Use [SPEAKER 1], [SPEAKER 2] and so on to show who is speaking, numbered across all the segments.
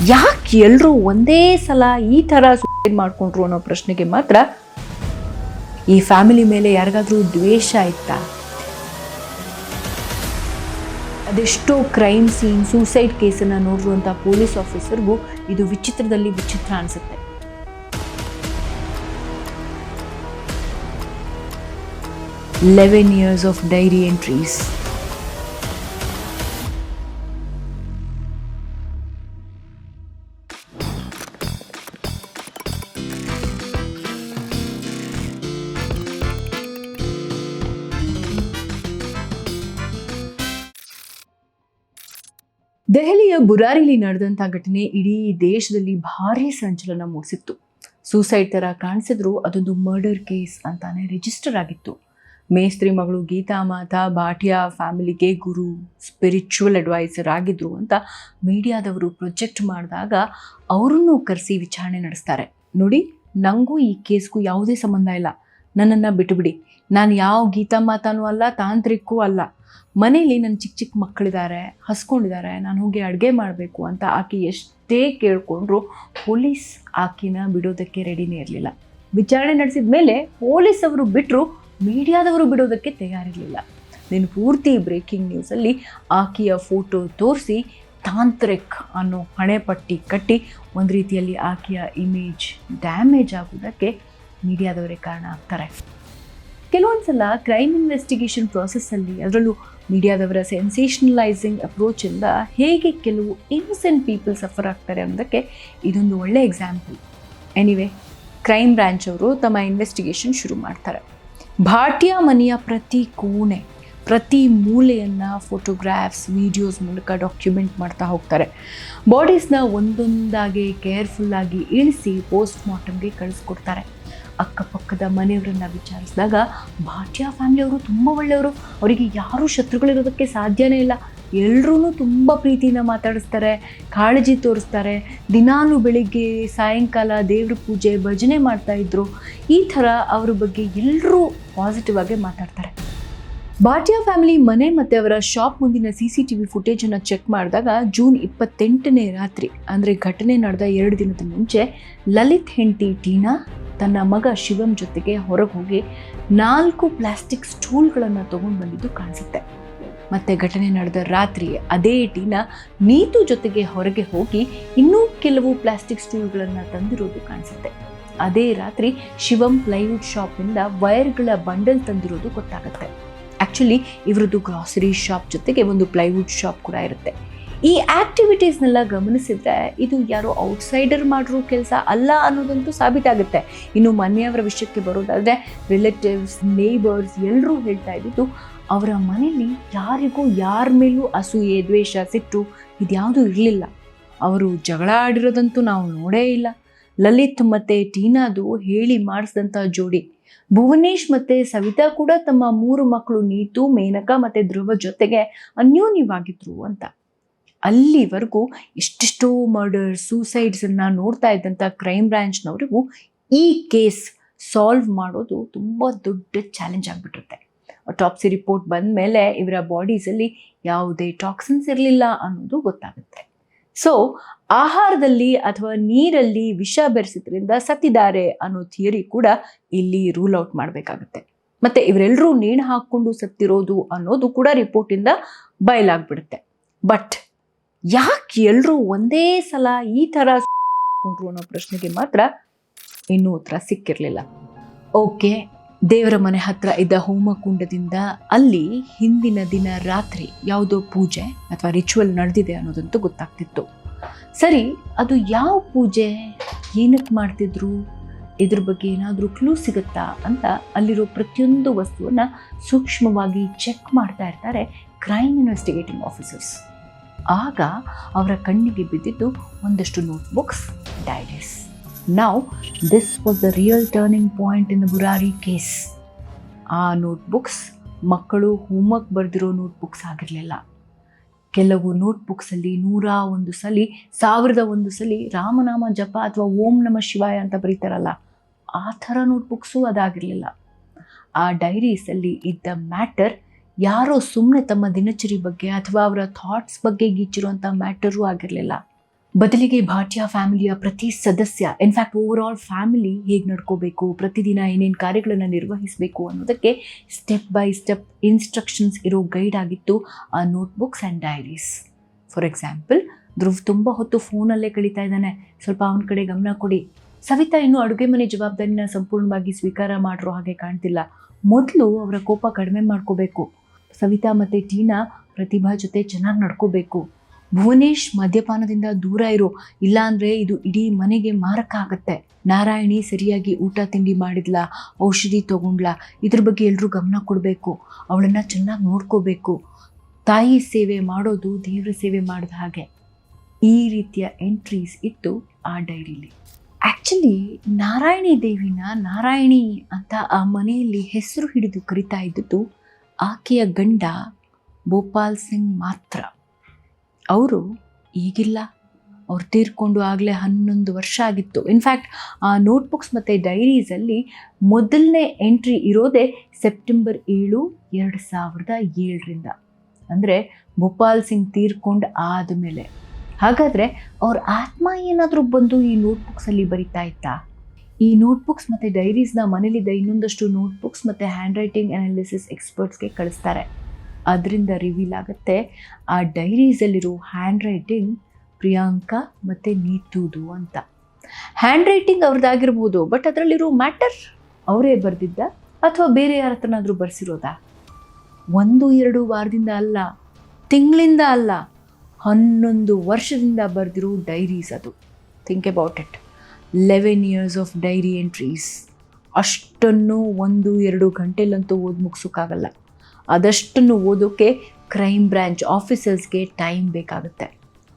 [SPEAKER 1] ಯಾಕೆ ಎಲ್ಲರೂ ಒಂದೇ ಸಲ ಈ ಥರ ಸೂಸೈಡ್ ಮಾಡ್ಕೊಂಡ್ರು ಅನ್ನೋ ಪ್ರಶ್ನೆಗೆ ಮಾತ್ರ ಈ ಫ್ಯಾಮಿಲಿ ಮೇಲೆ ಯಾರಿಗಾದ್ರೂ ದ್ವೇಷ ಇತ್ತಾ? ಅದೆಷ್ಟೋ ಕ್ರೈಮ್ ಸೀನ್, ಸೂಸೈಡ್ ಕೇಸನ್ನು ನೋಡಿರುವಂಥ ಪೊಲೀಸ್ ಆಫೀಸರ್ಗೂ ಇದು ವಿಚಿತ್ರದಲ್ಲಿ ವಿಚಿತ್ರ ಅನಿಸುತ್ತೆ. "11 years of diary entries." ದೆಹಲಿಯ ಬುರಾರಿಲಿ ನಡೆದಂಥ ಘಟನೆ ಇಡೀ ದೇಶದಲ್ಲಿ ಭಾರೀ ಸಂಚಲನ ಮೂಡಿಸಿತ್ತು. ಸೂಸೈಡ್ ಥರ ಕಾಣಿಸಿದ್ರು ಅದೊಂದು ಮರ್ಡರ್ ಕೇಸ್ ಅಂತಾನೆ ರಿಜಿಸ್ಟರ್ ಆಗಿತ್ತು. ಮೇಸ್ತ್ರಿ ಮಗಳು ಗೀತಾ ಮಾತಾ ಭಾಟಿಯಾ ಫ್ಯಾಮಿಲಿಗೆ ಗುರು, ಸ್ಪಿರಿಚುವಲ್ ಅಡ್ವೈಸರ್ ಆಗಿದ್ರು ಅಂತ ಮೀಡಿಯಾದವರು ಪ್ರೊಜೆಕ್ಟ್ ಮಾಡಿದಾಗ ಅವರನ್ನು ಕರೆಸಿ ವಿಚಾರಣೆ ನಡೆಸ್ತಾರೆ. ನೋಡಿ, ನನಗೂ ಈ ಕೇಸ್ಗೂ ಯಾವುದೇ ಸಂಬಂಧ ಇಲ್ಲ, ನನ್ನನ್ನು ಬಿಟ್ಟುಬಿಡಿ, ನಾನು ಯಾವ ಗೀತಾ ಮಾತಾನೂ ಅಲ್ಲ, ತಾಂತ್ರಿಕೂ ಅಲ್ಲ. ಮನೇಲಿ ನನ್ನ ಚಿಕ್ಕ ಚಿಕ್ಕ ಮಕ್ಕಳಿದ್ದಾರೆ, ಹಸ್ಕೊಂಡಿದ್ದಾರೆ, ನಾನು ಹೋಗಿ ಅಡುಗೆ ಮಾಡಬೇಕು ಅಂತ ಆಕೆ ಎಷ್ಟೇ ಕೇಳಿಕೊಂಡ್ರು ಪೊಲೀಸ್ ಆಕೆನ ಬಿಡೋದಕ್ಕೆ ರೆಡಿನೇ ಇರಲಿಲ್ಲ. ವಿಚಾರಣೆ ನಡೆಸಿದ ಮೇಲೆ ಪೊಲೀಸ್ ಅವರು ಬಿಟ್ಟರು, ಮೀಡಿಯಾದವರು ಬಿಡೋದಕ್ಕೆ ತಯಾರಿರಲಿಲ್ಲ. ನೀನು ಪೂರ್ತಿ ಬ್ರೇಕಿಂಗ್ ನ್ಯೂಸಲ್ಲಿ ಆಕೆಯ ಫೋಟೋ ತೋರಿಸಿ ತಾಂತ್ರಿಕ್ ಅನ್ನೋ ಹಣೆಪಟ್ಟಿ ಕಟ್ಟಿ ಒಂದು ರೀತಿಯಲ್ಲಿ ಆಕೆಯ ಇಮೇಜ್ ಡ್ಯಾಮೇಜ್ ಆಗೋದಕ್ಕೆ ಮೀಡಿಯಾದವರೇ ಕಾರಣ ಆಗ್ತಾರೆ. ಕೆಲವೊಂದು ಸಲ ಕ್ರೈಮ್ ಇನ್ವೆಸ್ಟಿಗೇಷನ್ ಪ್ರಾಸೆಸ್ಸಲ್ಲಿ, ಅದರಲ್ಲೂ ಮೀಡಿಯಾದವರ ಸೆನ್ಸೇಷನಲೈಸಿಂಗ್ ಅಪ್ರೋಚಿಂದ ಹೇಗೆ ಕೆಲವು ಇನ್ನೋಸೆಂಟ್ ಪೀಪಲ್ ಸಫರ್ ಆಗ್ತಾರೆ ಅನ್ನೋದಕ್ಕೆ ಇದೊಂದು ಒಳ್ಳೆ ಎಕ್ಸಾಂಪಲ್. ಎನಿವೆ, ಕ್ರೈಮ್ ಬ್ರಾಂಚ್ ಅವರು ತಮ್ಮ ಇನ್ವೆಸ್ಟಿಗೇಷನ್ ಶುರು ಮಾಡ್ತಾರೆ. ಭಾಟಿಯಾ ಮನೆಯ ಪ್ರತಿ ಕೋಣೆ, ಪ್ರತಿ ಮೂಲೆಯನ್ನು ಫೋಟೋಗ್ರಾಫ್ಸ್, ವಿಡಿಯೋಸ್ ಮೂಲಕ ಡಾಕ್ಯುಮೆಂಟ್ ಮಾಡ್ತಾ ಹೋಗ್ತಾರೆ. ಬಾಡೀಸ್ನ ಒಂದೊಂದಾಗಿ ಕೇರ್ಫುಲ್ಲಾಗಿ ಇಳಿಸಿ ಪೋಸ್ಟ್ ಮಾರ್ಟಮ್ಗೆ ಕಳಿಸ್ಕೊಡ್ತಾರೆ. ಅಕ್ಕಪಕ್ಕದ ಮನೆಯವರನ್ನು ವಿಚಾರಿಸಿದಾಗ ಭಾಟಿಯಾ ಫ್ಯಾಮಿಲಿಯವರು ತುಂಬ ಒಳ್ಳೆಯವರು, ಅವರಿಗೆ ಯಾರೂ ಶತ್ರುಗಳಿರೋದಕ್ಕೆ ಸಾಧ್ಯನೇ ಇಲ್ಲ, ಎಲ್ಲರೂ ತುಂಬ ಪ್ರೀತಿಯಿಂದ ಮಾತಾಡಿಸ್ತಾರೆ, ಕಾಳಜಿ ತೋರಿಸ್ತಾರೆ, ದಿನಾಲೂ ಬೆಳಿಗ್ಗೆ ಸಾಯಂಕಾಲ ದೇವ್ರ ಪೂಜೆ ಭಜನೆ ಮಾಡ್ತಾಯಿದ್ರು. ಈ ಥರ ಅವ್ರ ಬಗ್ಗೆ ಎಲ್ಲರೂ ಪಾಸಿಟಿವ್ ಆಗಿ ಮಾತಾಡ್ತಾರೆ. ಭಾಟಿಯಾ ಫ್ಯಾಮಿಲಿ ಮನೆ ಮತ್ತು ಅವರ ಶಾಪ್ ಮುಂದಿನ CCTV ಫುಟೇಜನ್ನು ಚೆಕ್ ಮಾಡಿದಾಗ ಜೂನ್ 28ನೇ ರಾತ್ರಿ, ಅಂದರೆ ಘಟನೆ ನಡೆದ 2 ದಿನದ ಮುಂಚೆ, ಲಲಿತ್ ಹೆಂಡತಿ ಟೀನಾ ತನ್ನ ಮಗ ಶಿವಂ ಜೊತೆಗೆ ಹೊರಗೆ ಹೋಗಿ 4 ಪ್ಲಾಸ್ಟಿಕ್ ಸ್ಟೂಲ್ಗಳನ್ನು ತೊಗೊಂಡು ಬಂದಿದ್ದು ಕಾಣಿಸುತ್ತೆ. ಮತ್ತು ಘಟನೆ ನಡೆದ ರಾತ್ರಿ ಅದೇ ಟೀನಾ ನೀತು ಜೊತೆಗೆ ಹೊರಗೆ ಹೋಗಿ ಇನ್ನೂ ಕೆಲವು ಪ್ಲಾಸ್ಟಿಕ್ ಸ್ಟೂಲ್ಗಳನ್ನು ತಂದಿರೋದು ಕಾಣಿಸುತ್ತೆ. ಅದೇ ರಾತ್ರಿ ಶಿವಂ ಪ್ಲೈವುಡ್ ಶಾಪಿಂದ ವೈರ್ಗಳ ಬಂಡಲ್ ತಂದಿರೋದು ಗೊತ್ತಾಗುತ್ತೆ. ಆ್ಯಕ್ಚುಲಿ ಇವರದ್ದು ಗ್ರಾಸರಿ ಶಾಪ್ ಜೊತೆಗೆ ಒಂದು ಪ್ಲೈವುಡ್ ಶಾಪ್ ಕೂಡ ಇರುತ್ತೆ. ಈ ಆ್ಯಕ್ಟಿವಿಟೀಸ್ನೆಲ್ಲ ಗಮನಿಸಿದ್ರೆ ಇದು ಯಾರೋ ಔಟ್ಸೈಡರ್ ಮಾಡಿರೋ ಕೆಲಸ ಅಲ್ಲ ಅನ್ನೋದಂತೂ ಸಾಬೀತಾಗುತ್ತೆ. ಇನ್ನು ಮನೆಯವರ ವಿಷಯಕ್ಕೆ ಬರೋದಾದರೆ ರಿಲೇಟಿವ್ಸ್, ನೇಬರ್ಸ್ ಎಲ್ಲರೂ ಹೇಳ್ತಾ ಇದ್ದಿದ್ದು ಅವರ ಮನೆಯಲ್ಲಿ ಯಾರಿಗೂ ಯಾರ ಮೇಲೂ ಅಸೂಯೆ, ದ್ವೇಷ, ಸಿಟ್ಟು ಇದ್ಯಾವುದೂ ಇರಲಿಲ್ಲ. ಅವರು ಜಗಳ ಆಡಿರೋದಂತೂ ನಾವು ನೋಡೇ ಇಲ್ಲ. ಲಲಿತ್ ಮತ್ತು ಟೀನಾದು ಹೇಳಿ ಮಾಡಿಸಿದಂಥ ಜೋಡಿ. ಭುವನೇಶ್ ಮತ್ತು ಸವಿತಾ ಕೂಡ ತಮ್ಮ 3 ಮಕ್ಕಳು ನೀತು, ಮೇನಕಾ ಮತ್ತು ಧ್ರುವ ಜೊತೆಗೆ ಅನ್ಯೋನ್ಯವಾಗಿದ್ರು ಅಂತ. ಅಲ್ಲಿವರೆಗೂ ಎಷ್ಟೆಷ್ಟೋ ಮರ್ಡರ್ಸ್, ಸೂಸೈಡ್ಸನ್ನು ನೋಡ್ತಾ ಇದ್ದಂಥ ಕ್ರೈಮ್ ಬ್ರಾಂಚ್ನವರಿಗೂ ಈ ಕೇಸ್ ಸಾಲ್ವ್ ಮಾಡೋದು ತುಂಬ ದೊಡ್ಡ ಚಾಲೆಂಜ್ ಆಗಿಬಿಟ್ಟಿರುತ್ತೆ. ಟಾಪ್ಸಿ ರಿಪೋರ್ಟ್ ಬಂದ ಮೇಲೆ ಇವರ ಬಾಡೀಸಲ್ಲಿ ಯಾವುದೇ ಟಾಕ್ಸಿನ್ಸ್ ಇರಲಿಲ್ಲ ಅನ್ನೋದು ಗೊತ್ತಾಗುತ್ತೆ. ಸೊ ಆಹಾರದಲ್ಲಿ ಅಥವಾ ನೀರಲ್ಲಿ ವಿಷ ಬೆರೆಸಿದ್ರಿಂದ ಸತ್ತಿದ್ದಾರೆ ಅನ್ನೋ ಥಿಯರಿ ಕೂಡ ಇಲ್ಲಿ ರೂಲ್ ಔಟ್ ಮಾಡಬೇಕಾಗುತ್ತೆ. ಮತ್ತು ಇವರೆಲ್ಲರೂ ನೇಣು ಹಾಕ್ಕೊಂಡು ಸತ್ತಿರೋದು ಅನ್ನೋದು ಕೂಡ ರಿಪೋರ್ಟಿಂದ ಬಯಲಾಗ್ಬಿಡುತ್ತೆ. ಬಟ್ ಯಾಕೆ ಎಲ್ಲರೂ ಒಂದೇ ಸಲ ಈ ಥರ ಅನ್ನೋ ಪ್ರಶ್ನೆಗೆ ಮಾತ್ರ ಇನ್ನೂ ಉತ್ತರ ಸಿಕ್ಕಿರಲಿಲ್ಲ. ಓಕೆ, ದೇವರ ಮನೆ ಹತ್ರ ಇದ್ದ ಹೋಮಕುಂಡದಿಂದ ಅಲ್ಲಿ ಹಿಂದಿನ ದಿನ ರಾತ್ರಿ ಯಾವುದೋ ಪೂಜೆ ಅಥವಾ ರಿಚುವಲ್ ನಡೆದಿದೆ ಅನ್ನೋದಂತೂ ಗೊತ್ತಾಗ್ತಿತ್ತು. ಸರಿ, ಅದು ಯಾವ ಪೂಜೆ, ಏನಕ್ಕೆ ಮಾಡ್ತಿದ್ರು, ಇದ್ರ ಬಗ್ಗೆ ಏನಾದರೂ ಕ್ಲೂ ಸಿಗುತ್ತಾ ಅಂತ ಅಲ್ಲಿರೋ ಪ್ರತಿಯೊಂದು ವಸ್ತುವನ್ನು ಸೂಕ್ಷ್ಮವಾಗಿ ಚೆಕ್ ಮಾಡ್ತಾ ಇರ್ತಾರೆ ಕ್ರೈಮ್ ಇನ್ವೆಸ್ಟಿಗೇಟಿಂಗ್ ಆಫೀಸರ್ಸ್. ಆಗ ಅವರ ಕಣ್ಣಿಗೆ ಬಿದ್ದಿದ್ದು ಒಂದಷ್ಟು notebooks, diaries. Now, this was the real turning point in the Burari case. ಆ ನೋಟ್ಬುಕ್ಸ್ ಮಕ್ಕಳು ಹೋಮ್ವರ್ಕ್ ಬರೆದಿರೋ ನೋಟ್ಬುಕ್ಸ್ ಆಗಿರಲಿಲ್ಲ. ಕೆಲವು ನೋಟ್ಬುಕ್ಸಲ್ಲಿ 101 ಸಲ, 1001 ಸಲ ರಾಮನಾಮ ಜಪ ಅಥವಾ ಓಂ ನಮ ಶಿವಾಯ ಅಂತ ಬರೀತಾರಲ್ಲ, ಆ ಥರ ನೋಟ್ಬುಕ್ಸು ಅದಾಗಿರಲಿಲ್ಲ. ಆ ಡೈರೀಸಲ್ಲಿ ಇದ್ದ ಮ್ಯಾಟರ್ ಯಾರೋ ಸುಮ್ಮನೆ ತಮ್ಮ ದಿನಚರಿ ಬಗ್ಗೆ ಅಥವಾ ಅವರ ಥಾಟ್ಸ್ ಬಗ್ಗೆ ಗೀಚಿರುವಂಥ ಮ್ಯಾಟರೂ ಆಗಿರಲಿಲ್ಲ. ಬದಲಿಗೆ ಭಾಟಿಯಾ ಫ್ಯಾಮಿಲಿಯ ಪ್ರತಿ ಸದಸ್ಯ, ಇನ್ಫ್ಯಾಕ್ಟ್ ಓವರ್ ಆಲ್ ಫ್ಯಾಮಿಲಿ ಹೇಗೆ ನಡ್ಕೋಬೇಕು, ಪ್ರತಿದಿನ ಏನೇನು ಕಾರ್ಯಗಳನ್ನು ನಿರ್ವಹಿಸಬೇಕು ಅನ್ನೋದಕ್ಕೆ ಸ್ಟೆಪ್ ಬೈ ಸ್ಟೆಪ್ ಇನ್ಸ್ಟ್ರಕ್ಷನ್ಸ್ ಇರೋ ಗೈಡ್ ಆಗಿತ್ತು ಆ notebooks and diaries. For example, Dhruv ತುಂಬ ಹೊತ್ತು ಫೋನಲ್ಲೇ ಕಳೀತಾ ಇದ್ದಾನೆ, ಸ್ವಲ್ಪ ಅವನ ಕಡೆ ಗಮನ ಕೊಡಿ. ಸವಿತಾ ಇನ್ನೂ ಅಡುಗೆ ಮನೆ ಜವಾಬ್ದಾರಿನ ಸಂಪೂರ್ಣವಾಗಿ ಸ್ವೀಕಾರ ಮಾಡಿರೋ ಹಾಗೆ ಕಾಣ್ತಿಲ್ಲ, ಮೊದಲು ಅವರ ಕೋಪ ಕಡಿಮೆ ಮಾಡ್ಕೋಬೇಕು. ಸವಿತಾ ಮತ್ತು ಟೀನಾ ಪ್ರತಿಭಾ ಜೊತೆ ಚೆನ್ನಾಗಿ ನಡ್ಕೋಬೇಕು. ಭುವನೇಶ್ ಮದ್ಯಪಾನದಿಂದ ದೂರ ಇರೋ, ಇಲ್ಲಾಂದರೆ ಇದು ಇಡೀ ಮನೆಗೆ ಮಾರಕ ಆಗುತ್ತೆ. ನಾರಾಯಣಿ ಸರಿಯಾಗಿ ಊಟ ತಿಂಡಿ ಮಾಡಿದ್ಲಾ, ಔಷಧಿ ತೊಗೊಂಡ್ಲಾ, ಇದ್ರ ಬಗ್ಗೆ ಎಲ್ಲರೂ ಗಮನ ಕೊಡಬೇಕು. ಅವಳನ್ನು ಚೆನ್ನಾಗಿ ನೋಡ್ಕೋಬೇಕು. ತಾಯಿ ಸೇವೆ ಮಾಡೋದು ದೇವರ ಸೇವೆ ಮಾಡಿದ ಹಾಗೆ. ಈ ರೀತಿಯ ಎಂಟ್ರೀಸ್ ಇತ್ತು ಆ ಡೈರಿಲಿ. ಆ್ಯಕ್ಚುಲಿ ನಾರಾಯಣಿ ದೇವಿನ ನಾರಾಯಣಿ ಅಂತ ಆ ಮನೆಯಲ್ಲಿ ಹೆಸರು ಹಿಡಿದು ಕರಿತಾ ಇದ್ದದ್ದು ಆಕೆಯ ಗಂಡ ಭೋಪಾಲ್ ಸಿಂಗ್ ಮಾತ್ರ. ಅವರು ಈಗಿಲ್ಲ, ಅವ್ರು ತೀರ್ಕೊಂಡು ಆಗಲೇ 11 ವರ್ಷ ಆಗಿತ್ತು. ಇನ್ಫ್ಯಾಕ್ಟ್ ಆ ನೋಟ್ಬುಕ್ಸ್ ಮತ್ತು ಡೈರೀಸಲ್ಲಿ ಮೊದಲನೇ ಎಂಟ್ರಿ ಇರೋದೇ ಸೆಪ್ಟೆಂಬರ್ 7, 2007 ಅಂದರೆ ಭೋಪಾಲ್ ಸಿಂಗ್ ತೀರ್ಕೊಂಡು ಆದಮೇಲೆ. ಹಾಗಾದರೆ ಅವ್ರ ಆತ್ಮ ಏನಾದರೂ ಬಂದು ಈ ನೋಟ್ಬುಕ್ಸಲ್ಲಿ ಬರಿತಾ ಇತ್ತಾ? ಈ ನೋಟ್ಬುಕ್ಸ್ ಮತ್ತು ಡೈರೀಸ್ನ ಮನೇಲಿದ್ದ ಇನ್ನೊಂದಷ್ಟು ನೋಟ್ಬುಕ್ಸ್ ಮತ್ತು ಹ್ಯಾಂಡ್ ರೈಟಿಂಗ್ ಅನಾಲಿಸಿಸ್ ಎಕ್ಸ್ಪರ್ಟ್ಸ್ಗೆ ಕಳಿಸ್ತಾರೆ. ಅದರಿಂದ ರಿವೀಲ್ ಆಗುತ್ತೆ ಆ ಡೈರೀಸಲ್ಲಿರೋ ಹ್ಯಾಂಡ್ ರೈಟಿಂಗ್ ಪ್ರಿಯಾಂಕಾ ಮತ್ತು ನೀತೂದು ಅಂತ. ಹ್ಯಾಂಡ್ ರೈಟಿಂಗ್ ಅವ್ರದ್ದಾಗಿರ್ಬೋದು, ಬಟ್ ಅದರಲ್ಲಿರೋ ಮ್ಯಾಟರ್ ಅವರೇ ಬರೆದಿದ್ದ ಅಥವಾ ಬೇರೆ ಯಾರ ಹತ್ರನಾದರೂ ಬರ್ಸಿರೋದಾ? 1-2 ವಾರದಿಂದ ಅಲ್ಲ, ತಿಂಗಳಿಂದ ಅಲ್ಲ, 11 ವರ್ಷದಿಂದ ಬರೆದಿರೋ ಡೈರೀಸ್ ಅದು. Think about it. 11 years of dairy entries. ಅಷ್ಟನ್ನು 1-2 ಗಂಟೆಲಂತೂ ಓದಿ ಮುಗಿಸೋಕ್ಕಾಗಲ್ಲ. ಅದಷ್ಟನ್ನು ಓದೋಕ್ಕೆ ಕ್ರೈಮ್ ಬ್ರ್ಯಾಂಚ್ ಆಫೀಸರ್ಸ್ಗೆ ಟೈಮ್ ಬೇಕಾಗುತ್ತೆ.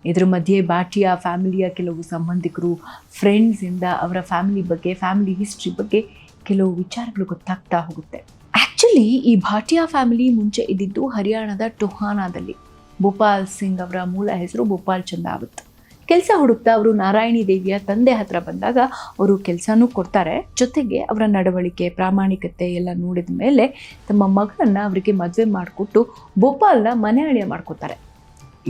[SPEAKER 1] ಇದ್ರ ಮಧ್ಯೆ ಭಾಟಿಯಾ ಫ್ಯಾಮಿಲಿಯ ಕೆಲವು ಸಂಬಂಧಿಕರು, ಫ್ರೆಂಡ್ಸಿಂದ ಅವರ ಫ್ಯಾಮಿಲಿ ಬಗ್ಗೆ, ಫ್ಯಾಮಿಲಿ ಹಿಸ್ಟ್ರಿ ಬಗ್ಗೆ ಕೆಲವು ವಿಚಾರಗಳು ಗೊತ್ತಾಗ್ತಾ ಹೋಗುತ್ತೆ. ಆ್ಯಕ್ಚುಲಿ ಈ ಭಾಟಿಯಾ ಫ್ಯಾಮಿಲಿ ಮುಂಚೆ ಇದ್ದಿದ್ದು ಹರಿಯಾಣದ ಟೊಹಾನಾದಲ್ಲಿ. ಭೋಪಾಲ್ ಸಿಂಗ್ ಅವರ ಮೂಲ ಹೆಸರು ಭೋಪಾಲ್ ಚಂದಾವತ್. ಕೆಲಸ ಹುಡುಕ್ತಾ ಅವರು ನಾರಾಯಣಿ ದೇವಿಯ ತಂದೆ ಹತ್ರ ಬಂದಾಗ ಅವರು ಕೆಲಸನೂ ಕೊಡ್ತಾರೆ. ಜೊತೆಗೆ ಅವರ ನಡವಳಿಕೆ, ಪ್ರಾಮಾಣಿಕತೆ ಎಲ್ಲ ನೋಡಿದ ಮೇಲೆ ತಮ್ಮ ಮಗಳನ್ನು ಅವರಿಗೆ ಮದುವೆ ಮಾಡಿಕೊಟ್ಟು ಭೋಪಾಲ್ನ ಮನೆ ಅಳಿಯ ಮಾಡ್ಕೋತಾರೆ.